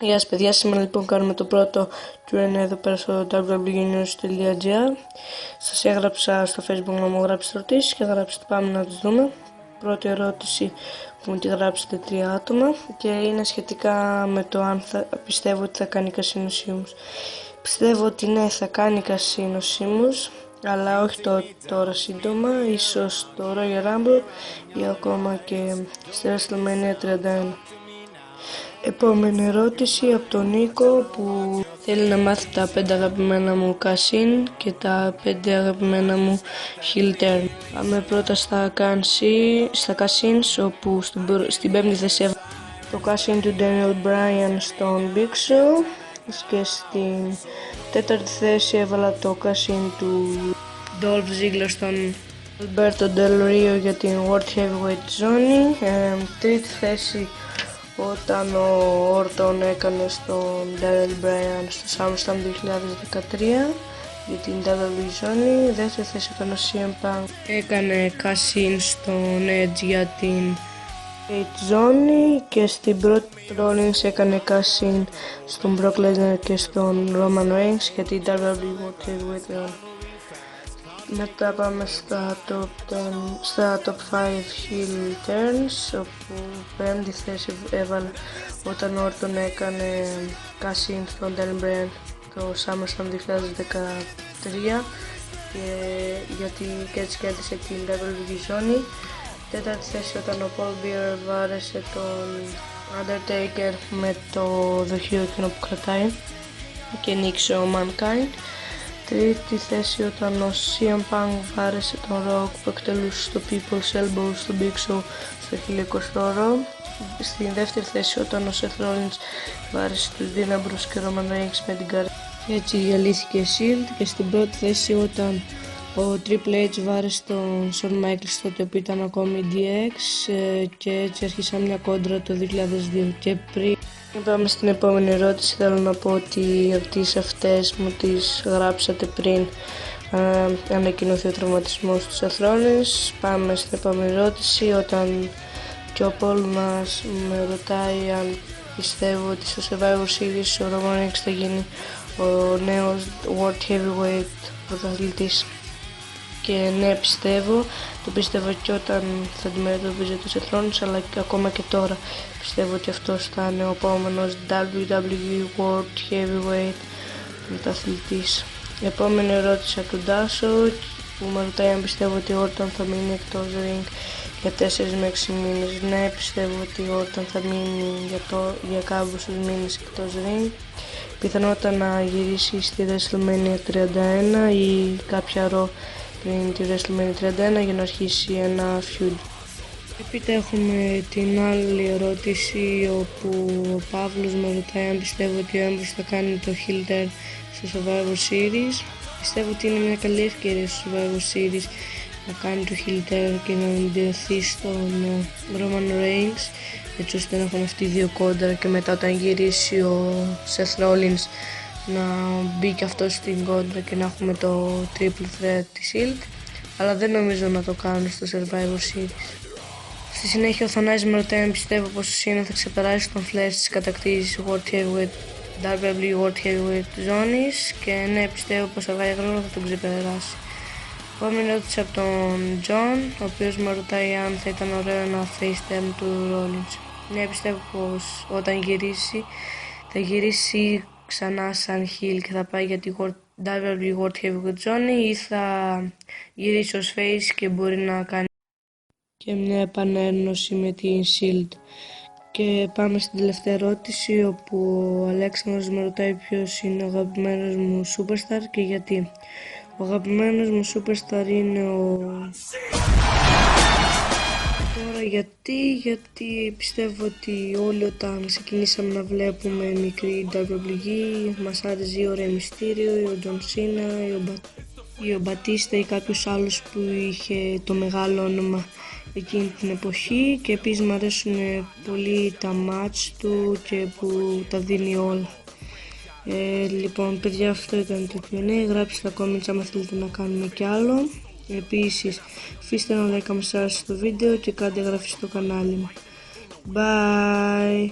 Γεια σας παιδιά, σήμερα λοιπόν κάνουμε το πρώτο Q&A εδώ πέρα στο www.news.gr. Σας έγραψα στο facebook να μου γράψετε ερωτήσεις και γράψετε, πάμε να τις δούμε. Πρώτη ερώτηση που μου τη γράψετε 3 άτομα και είναι σχετικά με το αν πιστεύω ότι θα κάνει κασίνους. Πιστεύω ότι ναι, θα κάνει κασίνους, αλλά όχι τώρα σύντομα, ίσως το Royal Rumble ή ακόμα και στη WrestleMania 31. Επόμενη ερώτηση από τον Νίκο που θέλει να μάθει τα 5 αγαπημένα μου Cassin και τα 5 αγαπημένα μου Heel Turn. Πάμε πρώτα στα Cassins, όπου στην πέμπτη θέση έβαλα το Cassin του Daniel Bryan στον Big Show και στην τέταρτη θέση έβαλα το Cassin του Dolph Ziggler στον Alberto Del Rio για την World Heavyweight ζώνη. Τρίτη θέση όταν ο Orton έκανε στον Daniel Bryan στο SummerSlam 2013 για την WWE ζώνη. Δεύτερη θέση όταν ο CM Punk έκανε cash-in στον Edge για την Hate ζώνη και στην πρώτη Rollins έκανε cash-in στον Brock Lesnar και στον Roman Reigns για την WWE World Heavyweight ζώνη. Μετά πάμε στα top 5 heel turns, όπου πέμπτη θέση έβαλε όταν ο Orton έκανε cash-in στον Daniel Bryan το SummerSlam 2013 γιατί και έτσι κέρδισε την WWE ζώνη. Τέταρτη θέση όταν ο Paul Bearer βάρεσε τον Undertaker με το δοχείο εκείνο που κρατάει και νίκησε ο Mankind. Τρίτη θέση όταν ο CM Punk βάρεσε τον Rock που εκτελούσε στο People's Elbow στο Big Show στο 1020ωρο. Στην δεύτερη θέση όταν ο Seth Rollins βάρεσε τους Dean Ambrose και Roman Reigns με την καρδιά και έτσι διαλύθηκε Shield. Και στην πρώτη θέση όταν ο Triple H βάρεσε τον Shawn Michaels τότε που ήταν ακόμη DX και έτσι αρχίσαν μια κόντρα το 2002. Και πριν πάμε στην επόμενη ερώτηση, θέλω να πω ότι οι ερωτήσεις αυτές μου τις γράψατε πριν ανακοινωθεί ο τραυματισμός του Seth Rollins. Πάμε στην επόμενη ερώτηση όταν και ο Paul μας με ρωτάει αν πιστεύω ότι στο Survivor Series ο Roman Reigns θα γίνει ο νέος World Heavyweight πρωταθλητής. Και ναι, το πιστεύω και όταν θα αντιμετωπίζει το Seth Rollins, αλλά και ακόμα και τώρα πιστεύω ότι αυτός θα είναι ο επόμενος WWE World Heavyweight πρωταθλητής. Επόμενη ερώτηση από τον Τάσο που με ρωτάει αν πιστεύω ότι ο Orton θα μείνει εκτός ring για 4 με 6 μήνες. Ναι, πιστεύω ότι ο Orton θα μείνει για κάποιους μήνες εκτός ring. Πιθανότητα να γυρίσει στη WrestleMania 31 ή κάποια Raw πριν τη WrestleMania 31 για να αρχίσει ένα feud. Έπειτα έχουμε την άλλη ερώτηση όπου ο Παύλος με ρωτάει αν πιστεύω ότι ο Ambrose θα κάνει το heel turn στο Survivor Series. Πιστεύω ότι είναι μια καλή ευκαιρία στο Survivor Series να κάνει το heel turn και να εντεωθεί στον Roman Reigns, έτσι ώστε να έχουν αυτοί οι δύο κόντρα και μετά όταν γυρίσει ο Seth Rollins να μπει και αυτό στην κόντρα και να έχουμε το triple threat της Shield, αλλά δεν νομίζω να το κάνουν στο Survivor Series. Στη συνέχεια ο Θανάσης με ρωτάει αν πιστεύω πως ο Cena θα ξεπεράσει τον Flair στις κατακτήσεις WWE World Heavyweight ζώνης και ναι, πιστεύω πως αργά ή γρήγορα θα τον ξεπεράσει. Επόμενη ερώτηση από τον John, ο οποίος με ρωτάει αν θα ήταν ωραίο ένα face turn του Rollins. Ναι, πιστεύω πως όταν γυρίσει θα γυρίσει ξανά σαν heel και θα πάει για τη WWE World Heavyweight ζώνη ή θα γυρίσει ως face και μπορεί να κάνει και μια επανένωση με την Shield. Και πάμε στην τελευταία ερώτηση όπου ο Αλέξανδρος με ρωτάει ποιος είναι ο αγαπημένος μου superstar και γιατί. Ο αγαπημένος μου superstar είναι ο... Τώρα γιατί πιστεύω ότι όλοι όταν ξεκινήσαμε να βλέπουμε μικρή WWE μας άρεσε ή ο Rey Mysterio ή ο John Cena ή ο Batista ή κάποιος άλλος που είχε το μεγάλο όνομα εκείνη την εποχή και επίσης μου αρέσουν πολύ τα match του και που τα δίνει όλα. Λοιπόν παιδιά, αυτό ήταν το Q&A, γράψτε τα comments άμα θέλετε να κάνουμε κι άλλο. Επίσης αφήστε ένα like άμα σας άρεσε το βίντεο και κάντε εγγραφή στο κανάλι μου. Bye!